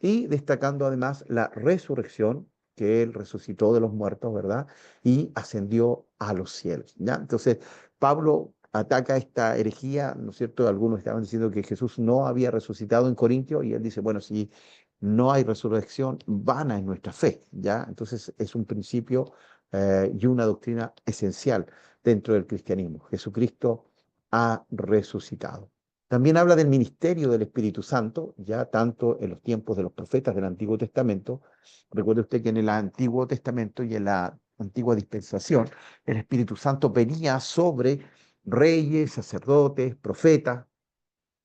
Y destacando además la resurrección, que Él resucitó de los muertos, ¿verdad? Y ascendió a los cielos, ¿ya? Entonces, Pablo ataca esta herejía, ¿no es cierto? Algunos estaban diciendo que Jesús no había resucitado en Corintio, y él dice, bueno, si no hay resurrección, vana es nuestra fe, ¿ya? Entonces es un principio y una doctrina esencial dentro del cristianismo. Jesucristo ha resucitado. También habla del ministerio del Espíritu Santo, ya tanto en los tiempos de los profetas del Antiguo Testamento. Recuerde usted que en el Antiguo Testamento y en la antigua dispensación, el Espíritu Santo venía sobre reyes, sacerdotes, profetas,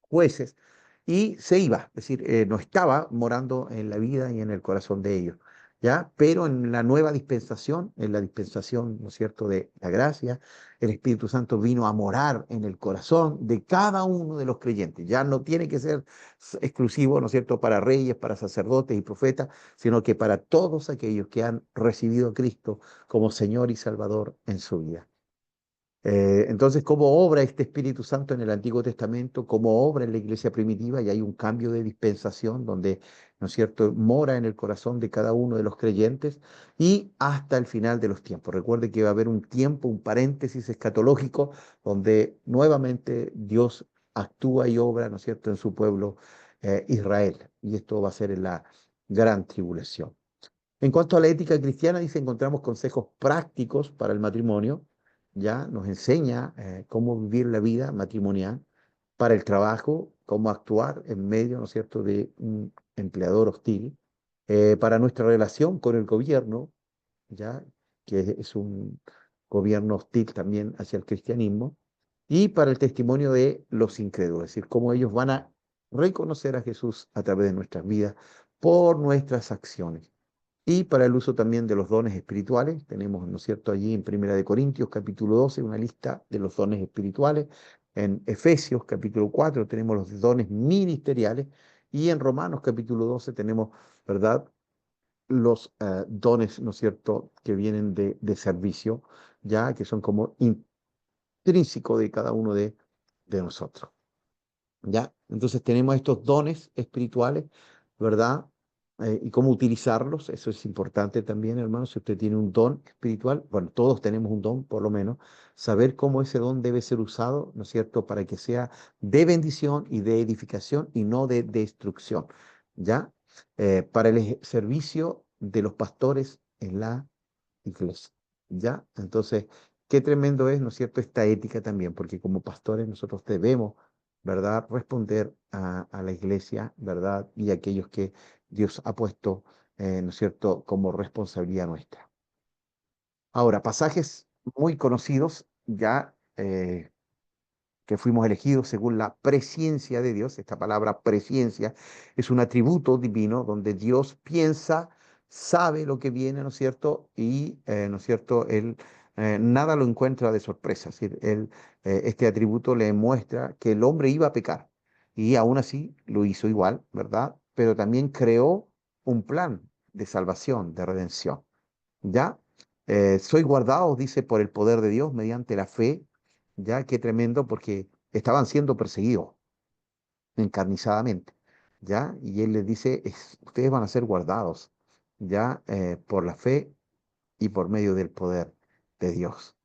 jueces, y se iba, es decir, no estaba morando en la vida y en el corazón de ellos, ¿ya? Pero en la nueva dispensación, en la dispensación, ¿no es cierto?, de la gracia, el Espíritu Santo vino a morar en el corazón de cada uno de los creyentes. Ya no tiene que ser exclusivo, ¿no es cierto?, para reyes, para sacerdotes y profetas, sino que para todos aquellos que han recibido a Cristo como Señor y Salvador en su vida. Entonces, ¿cómo obra este Espíritu Santo en el Antiguo Testamento? ¿Cómo obra en la iglesia primitiva? Y hay un cambio de dispensación donde, ¿no es cierto?, mora en el corazón de cada uno de los creyentes y hasta el final de los tiempos. Recuerde que va a haber un tiempo, un paréntesis escatológico, donde nuevamente Dios actúa y obra, ¿no es cierto?, en su pueblo Israel. Y esto va a ser en la gran tribulación. En cuanto a la ética cristiana, dice, encontramos consejos prácticos para el matrimonio, ya nos enseña cómo vivir la vida matrimonial, para el trabajo, cómo actuar en medio, ¿no es cierto?, de un empleador hostil, para nuestra relación con el gobierno, ya que es un gobierno hostil también hacia el cristianismo, y para el testimonio de los incrédulos, es decir, cómo ellos van a reconocer a Jesús a través de nuestras vidas por nuestras acciones. Y para el uso también de los dones espirituales, tenemos, ¿no es cierto?, allí en Primera de Corintios, capítulo 12, una lista de los dones espirituales. En Efesios, capítulo 4, tenemos los dones ministeriales. Y en Romanos capítulo 12 tenemos, ¿verdad?, los dones, ¿no es cierto?, que vienen de servicio, ya que son como intrínsecos de cada uno de nosotros. ¿Ya? Entonces tenemos estos dones espirituales, ¿verdad? Y cómo utilizarlos, eso es importante también, hermano. Si usted tiene un don espiritual, bueno, todos tenemos un don, por lo menos, saber cómo ese don debe ser usado, ¿no es cierto?, para que sea de bendición y de edificación y no de destrucción, ¿ya? Para el servicio de los pastores en la iglesia, ¿ya? Entonces, qué tremendo es, ¿no es cierto?, esta ética también, porque como pastores nosotros debemos, ¿verdad?, responder a la iglesia, ¿verdad?, y a aquellos que Dios ha puesto, ¿no es cierto?, como responsabilidad nuestra. Ahora, pasajes muy conocidos ya, que fuimos elegidos según la presciencia de Dios. Esta palabra presciencia es un atributo divino donde Dios piensa, sabe lo que viene, ¿no es cierto? Y, ¿no es cierto?, Él nada lo encuentra de sorpresa. Es decir, este atributo le muestra que el hombre iba a pecar y aún así lo hizo igual, ¿verdad? Pero también creó un plan de salvación, de redención. ¿Ya? Soy guardado, dice, por el poder de Dios mediante la fe, ¿ya? Qué tremendo, porque estaban siendo perseguidos encarnizadamente, ¿ya? Y él les dice, ustedes van a ser guardados, ¿ya? Por la fe y por medio del poder de Dios.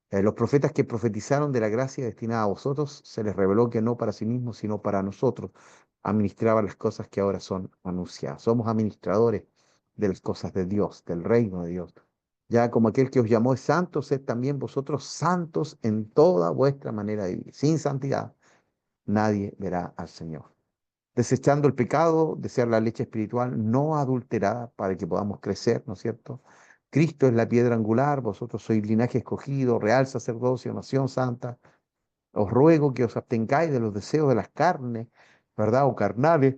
Los profetas que profetizaron de la gracia destinada a vosotros, se les reveló que no para sí mismos, sino para nosotros, administraban las cosas que ahora son anunciadas. Somos administradores de las cosas de Dios, del reino de Dios. Ya como aquel que os llamó es santo, sed también vosotros santos en toda vuestra manera de vivir. Sin santidad nadie verá al Señor. Desechando el pecado, desear la leche espiritual no adulterada para que podamos crecer, ¿no es cierto? Cristo es la piedra angular, vosotros sois linaje escogido, real sacerdocio, nación santa. Os ruego que os abstengáis de los deseos de las carnes, ¿verdad? O carnales,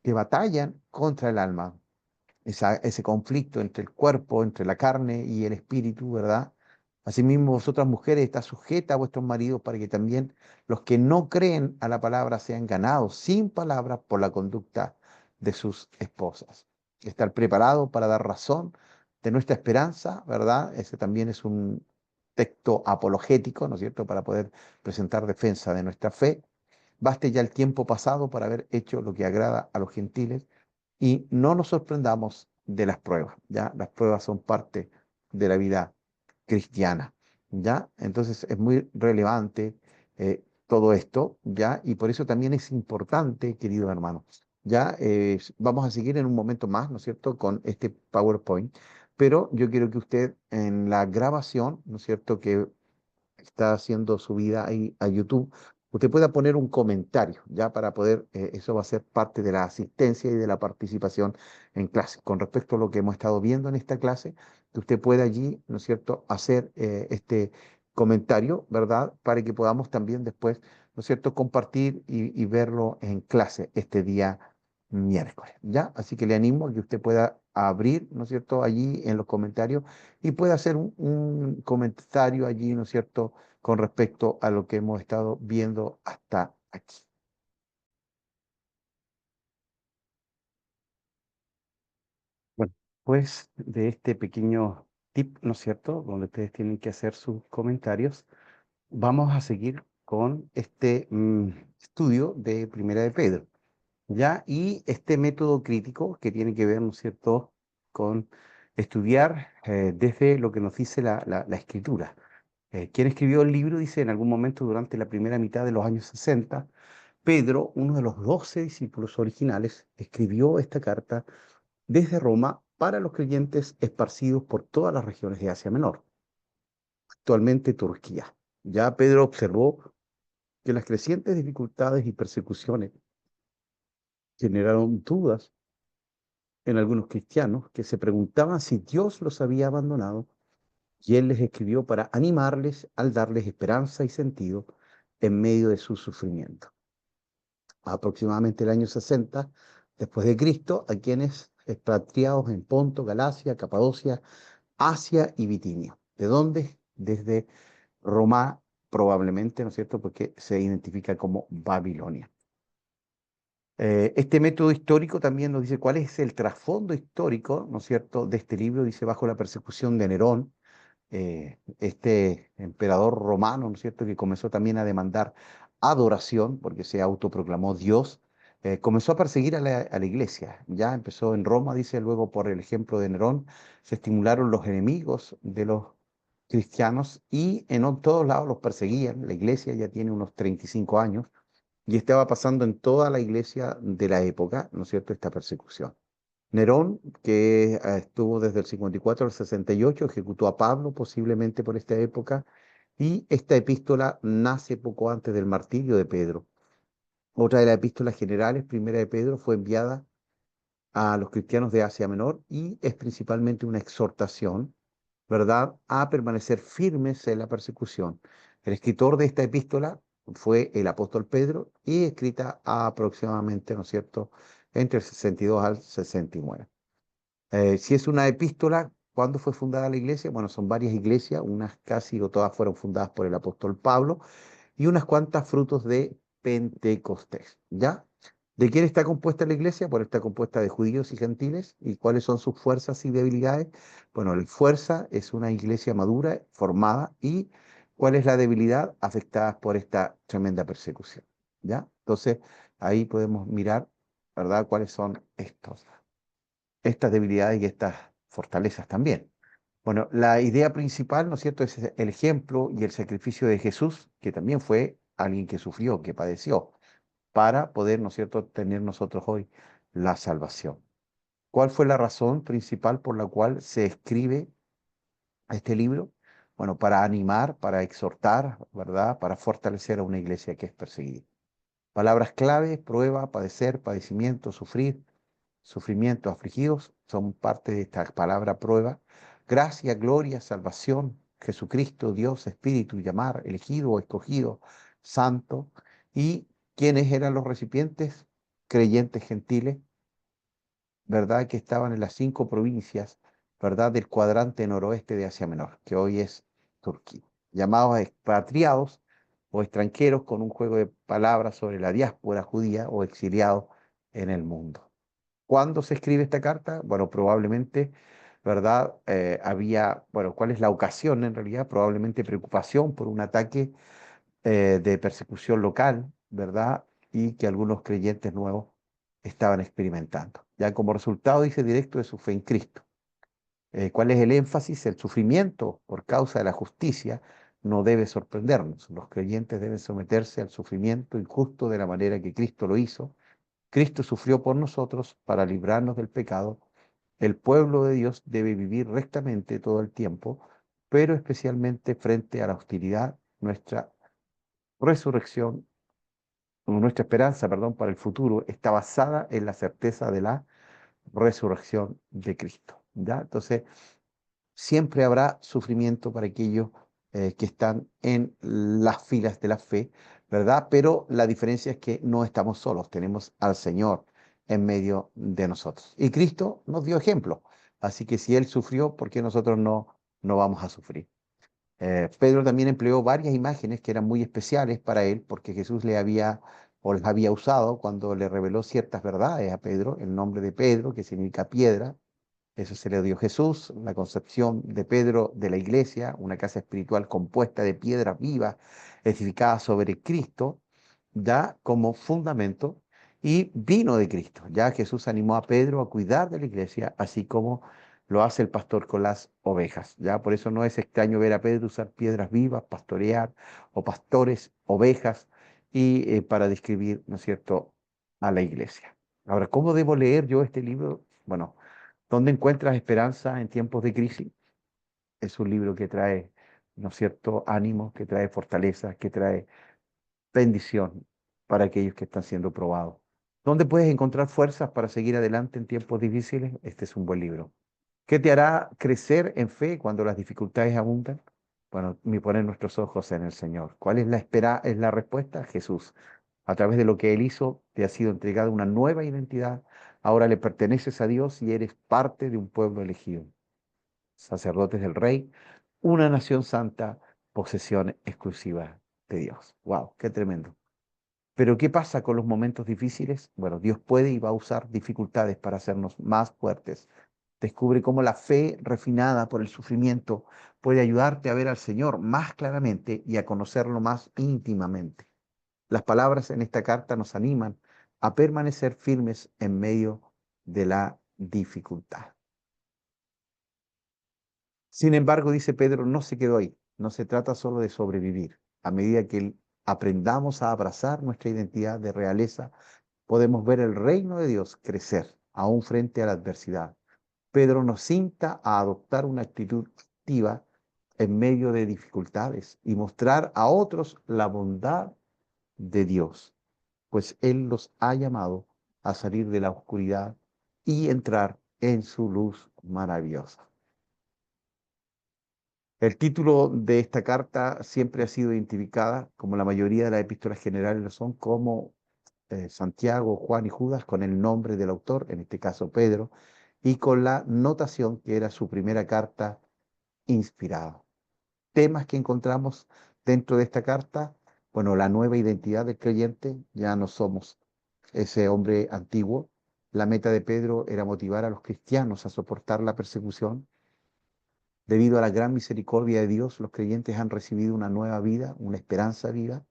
que batallan contra el alma, ese conflicto entre el cuerpo, entre la carne y el espíritu, ¿verdad? Asimismo, vosotras mujeres, está sujeta a vuestros maridos para que también los que no creen a la palabra sean ganados sin palabra por la conducta de sus esposas. Estar preparado para dar razón de nuestra esperanza, ¿verdad? Ese también es un texto apologético, ¿no es cierto?, para poder presentar defensa de nuestra fe. Baste ya el tiempo pasado para haber hecho lo que agrada a los gentiles y no nos sorprendamos de las pruebas, ¿ya? Las pruebas son parte de la vida cristiana, ¿ya? Entonces es muy relevante todo esto, ¿ya? Y por eso también es importante, querido hermano, ¿ya? Vamos a seguir en un momento más, ¿no es cierto?, con este PowerPoint, pero yo quiero que usted en la grabación, ¿no es cierto?, que está haciendo subida ahí a YouTube, usted pueda poner un comentario, ya para poder, eso va a ser parte de la asistencia y de la participación en clase. Con respecto a lo que hemos estado viendo en esta clase, que usted pueda allí, ¿no es cierto?, hacer este comentario, ¿verdad? Para que podamos también después, ¿no es cierto?, compartir y verlo en clase este día miércoles, ¿ya? Así que le animo a que usted pueda abrir, ¿no es cierto?, allí en los comentarios y pueda hacer un comentario allí, ¿no es cierto?, con respecto a lo que hemos estado viendo hasta aquí. Bueno, pues de este pequeño tip, ¿no es cierto?, donde ustedes tienen que hacer sus comentarios, vamos a seguir con este estudio de Primera de Pedro, ¿ya? Y este método crítico que tiene que ver, ¿no es cierto?, con estudiar desde lo que nos dice la Escritura. Quien escribió el libro dice en algún momento durante la primera mitad de los años 60, Pedro, uno de los 12 discípulos originales, escribió esta carta desde Roma para los creyentes esparcidos por todas las regiones de Asia Menor, actualmente Turquía. Ya Pedro observó que las crecientes dificultades y persecuciones generaron dudas en algunos cristianos que se preguntaban si Dios los había abandonado, y él les escribió para animarles al darles esperanza y sentido en medio de su sufrimiento. Aproximadamente el año 60 después de Cristo, a quienes expatriados en Ponto, Galacia, Capadocia, Asia y Bitinia. ¿De dónde? Desde Roma, probablemente, ¿no es cierto?, porque se identifica como Babilonia. Este método histórico también nos dice cuál es el trasfondo histórico, ¿no es cierto?, de este libro. Dice, bajo la persecución de Nerón, este emperador romano, ¿no es cierto?, que comenzó también a demandar adoración, porque se autoproclamó Dios, comenzó a perseguir a la iglesia. Ya empezó en Roma, dice, luego por el ejemplo de Nerón, se estimularon los enemigos de los cristianos y todos lados los perseguían. La iglesia ya tiene unos 35 años y estaba pasando en toda la iglesia de la época, ¿no es cierto?, esta persecución. Nerón, que estuvo desde el 54 al 68, ejecutó a Pablo posiblemente por esta época, y esta epístola nace poco antes del martirio de Pedro. Otra de las epístolas generales, primera de Pedro, fue enviada a los cristianos de Asia Menor y es principalmente una exhortación, ¿verdad?, a permanecer firmes en la persecución. El escritor de esta epístola fue el apóstol Pedro y escrita aproximadamente, ¿no es cierto?, entre el 62 al 69. Si es una epístola, ¿cuándo fue fundada la iglesia? Bueno, son varias iglesias, unas casi o todas fueron fundadas por el apóstol Pablo y unas cuantas frutos de Pentecostés, ¿ya? ¿De quién está compuesta la iglesia? Bueno, está compuesta de judíos y gentiles. ¿Y cuáles son sus fuerzas y debilidades? Bueno, la fuerza es una iglesia madura, formada. ¿Y cuál es la debilidad? Afectada por esta tremenda persecución, ¿ya? Entonces, ahí podemos mirar, ¿verdad?, cuáles son estas debilidades y estas fortalezas también. Bueno, la idea principal, ¿no es cierto?, es el ejemplo y el sacrificio de Jesús, que también fue alguien que sufrió, que padeció, para poder, ¿no es cierto?, tener nosotros hoy la salvación. ¿Cuál fue la razón principal por la cual se escribe este libro? Bueno, para animar, para exhortar, ¿verdad?, para fortalecer a una iglesia que es perseguida. Palabras clave: prueba, padecer, padecimiento, sufrir, sufrimiento, afligidos, son parte de esta palabra prueba. Gracia, gloria, salvación, Jesucristo, Dios, Espíritu, llamar, elegido o escogido, santo. ¿Y quiénes eran los recipientes? Creyentes gentiles, ¿verdad?, que estaban en las 5 provincias, ¿verdad?, del cuadrante noroeste de Asia Menor, que hoy es Turquía, llamados expatriados o extranjeros, con un juego de palabras sobre la diáspora judía o exiliados en el mundo. ¿Cuándo se escribe esta carta? Bueno, probablemente, ¿verdad? Bueno, ¿cuál es la ocasión en realidad? Probablemente preocupación por un ataque de persecución local, ¿verdad? Y que algunos creyentes nuevos estaban experimentando. Ya como resultado, dice, directo de su fe en Cristo. ¿Cuál es el énfasis? El sufrimiento por causa de la justicia no debe sorprendernos. Los creyentes deben someterse al sufrimiento injusto de la manera que Cristo lo hizo. Cristo sufrió por nosotros para librarnos del pecado. El pueblo de Dios debe vivir rectamente todo el tiempo, pero especialmente frente a la hostilidad. Nuestra resurrección, nuestra esperanza, perdón, para el futuro está basada en la certeza de la resurrección de Cristo, ¿ya? Entonces, siempre habrá sufrimiento para aquellos que están en las filas de la fe, ¿verdad? Pero la diferencia es que no estamos solos, tenemos al Señor en medio de nosotros. Y Cristo nos dio ejemplo, así que si Él sufrió, ¿por qué nosotros no vamos a sufrir? Pedro también empleó varias imágenes que eran muy especiales para él, porque Jesús le había o las había usado cuando le reveló ciertas verdades a Pedro, el nombre de Pedro, que significa piedra. Eso se le dio Jesús, la concepción de Pedro de la iglesia, una casa espiritual compuesta de piedras vivas, edificada sobre Cristo, ya como fundamento, y vino de Cristo. Ya Jesús animó a Pedro a cuidar de la iglesia, así como lo hace el pastor con las ovejas. Ya por eso no es extraño ver a Pedro usar piedras vivas, pastorear, o pastores, ovejas, y para describir, ¿no es cierto?, a la iglesia. Ahora, ¿cómo debo leer yo este libro? Bueno, ¿dónde encuentras esperanza en tiempos de crisis? Es un libro que trae, ¿no es cierto?, ánimo, que trae fortaleza, que trae bendición para aquellos que están siendo probados. ¿Dónde puedes encontrar fuerzas para seguir adelante en tiempos difíciles? Este es un buen libro. ¿Qué te hará crecer en fe cuando las dificultades abundan? Bueno, poner nuestros ojos en el Señor. ¿Cuál es es la respuesta? Jesús. A través de lo que Él hizo, te ha sido entregada una nueva identidad. Ahora le perteneces a Dios y eres parte de un pueblo elegido. Sacerdotes del Rey, una nación santa, posesión exclusiva de Dios. ¡Wow! ¡Qué tremendo! Pero ¿qué pasa con los momentos difíciles? Bueno, Dios puede y va a usar dificultades para hacernos más fuertes. Descubre cómo la fe refinada por el sufrimiento puede ayudarte a ver al Señor más claramente y a conocerlo más íntimamente. Las palabras en esta carta nos animan a permanecer firmes en medio de la dificultad. Sin embargo, dice Pedro, no se quedó ahí. No se trata solo de sobrevivir. A medida que aprendamos a abrazar nuestra identidad de realeza, podemos ver el reino de Dios crecer, aún frente a la adversidad. Pedro nos insta a adoptar una actitud activa en medio de dificultades y mostrar a otros la bondad de Dios, pues Él los ha llamado a salir de la oscuridad y entrar en su luz maravillosa. El título de esta carta siempre ha sido identificada, como la mayoría de las epístolas generales lo son, como Santiago, Juan y Judas, con el nombre del autor, en este caso Pedro, y con la notación que era su primera carta inspirada. Temas que encontramos dentro de esta carta, bueno, la nueva identidad del creyente, ya no somos ese hombre antiguo. La meta de Pedro era motivar a los cristianos a soportar la persecución. Debido a la gran misericordia de Dios, los creyentes han recibido una nueva vida, una esperanza viva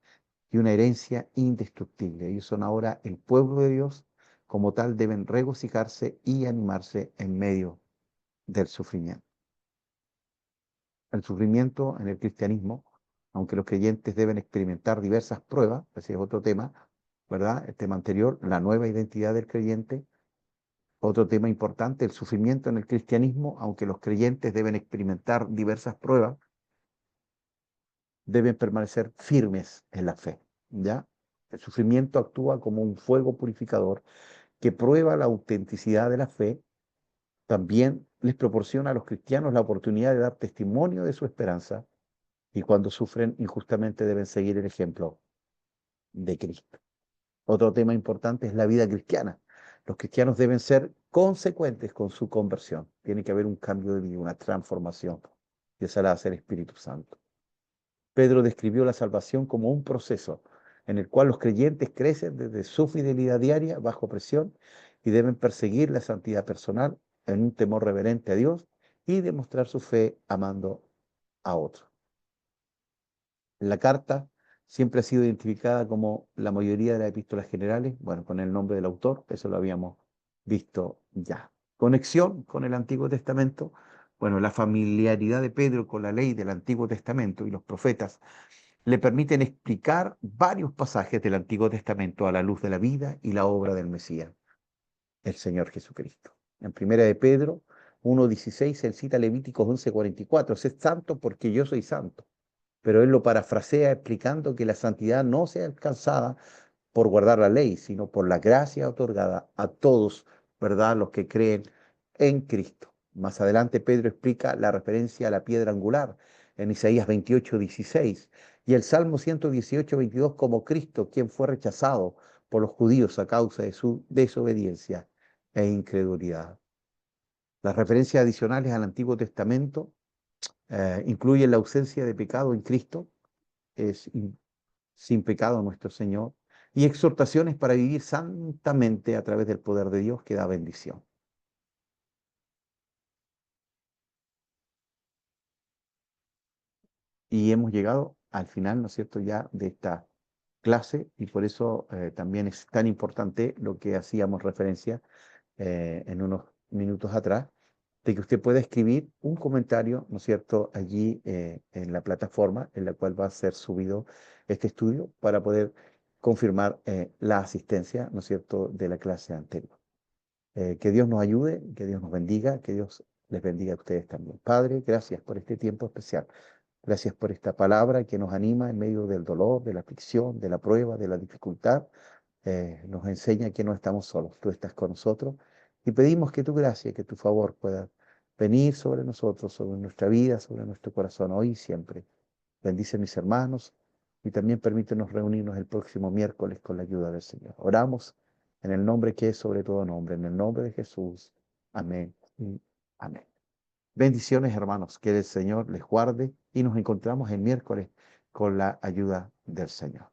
y una herencia indestructible. Ellos son ahora el pueblo de Dios, como tal deben regocijarse y animarse en medio del sufrimiento. El sufrimiento en el cristianismo, aunque los creyentes deben experimentar diversas pruebas, ese es otro tema, ¿verdad? El tema anterior, la nueva identidad del creyente. Otro tema importante, el sufrimiento en el cristianismo, aunque los creyentes deben experimentar diversas pruebas, deben permanecer firmes en la fe, ¿ya? El sufrimiento actúa como un fuego purificador que prueba la autenticidad de la fe. También les proporciona a los cristianos la oportunidad de dar testimonio de su esperanza y cuando sufren injustamente deben seguir el ejemplo de Cristo. Otro tema importante es la vida cristiana. Los cristianos deben ser consecuentes con su conversión. Tiene que haber un cambio de vida, una transformación. Y esa la hace el Espíritu Santo. Pedro describió la salvación como un proceso en el cual los creyentes crecen desde su fidelidad diaria bajo presión y deben perseguir la santidad personal en un temor reverente a Dios y demostrar su fe amando a otros. La carta siempre ha sido identificada como la mayoría de las epístolas generales, bueno, con el nombre del autor, eso lo habíamos visto ya. Conexión con el Antiguo Testamento, bueno, la familiaridad de Pedro con la ley del Antiguo Testamento y los profetas le permiten explicar varios pasajes del Antiguo Testamento a la luz de la vida y la obra del Mesías, el Señor Jesucristo. En primera de Pedro 1:16, él cita Levíticos 11:44, sed santo porque yo soy santo. Pero él lo parafrasea explicando que la santidad no sea alcanzada por guardar la ley, sino por la gracia otorgada a todos, ¿verdad? Los que creen en Cristo. Más adelante Pedro explica la referencia a la piedra angular en Isaías 28:16 y el Salmo 118:22 como Cristo, quien fue rechazado por los judíos a causa de su desobediencia e incredulidad. Las referencias adicionales al Antiguo Testamento incluyen la ausencia de pecado en Cristo, es sin pecado nuestro Señor, y exhortaciones para vivir santamente a través del poder de Dios que da bendición. Y hemos llegado al final, ¿no es cierto?, ya de esta clase, y por eso también es tan importante lo que hacíamos referencia en unos minutos atrás, de que usted pueda escribir un comentario, ¿no es cierto?, allí en la plataforma en la cual va a ser subido este estudio para poder confirmar la asistencia, ¿no es cierto?, de la clase anterior. Que Dios nos ayude, que Dios nos bendiga, que Dios les bendiga a ustedes también. Padre, gracias por este tiempo especial. Gracias por esta palabra que nos anima en medio del dolor, de la aflicción, de la prueba, de la dificultad. Nos enseña que no estamos solos, tú estás con nosotros y pedimos que tu gracia, que tu favor pueda venir sobre nosotros, sobre nuestra vida, sobre nuestro corazón, hoy y siempre. Bendice a mis hermanos y también permítenos reunirnos el próximo miércoles con la ayuda del Señor. Oramos en el nombre que es sobre todo nombre, en el nombre de Jesús. Amén y amén. Bendiciones, hermanos, que el Señor les guarde y nos encontramos el miércoles con la ayuda del Señor.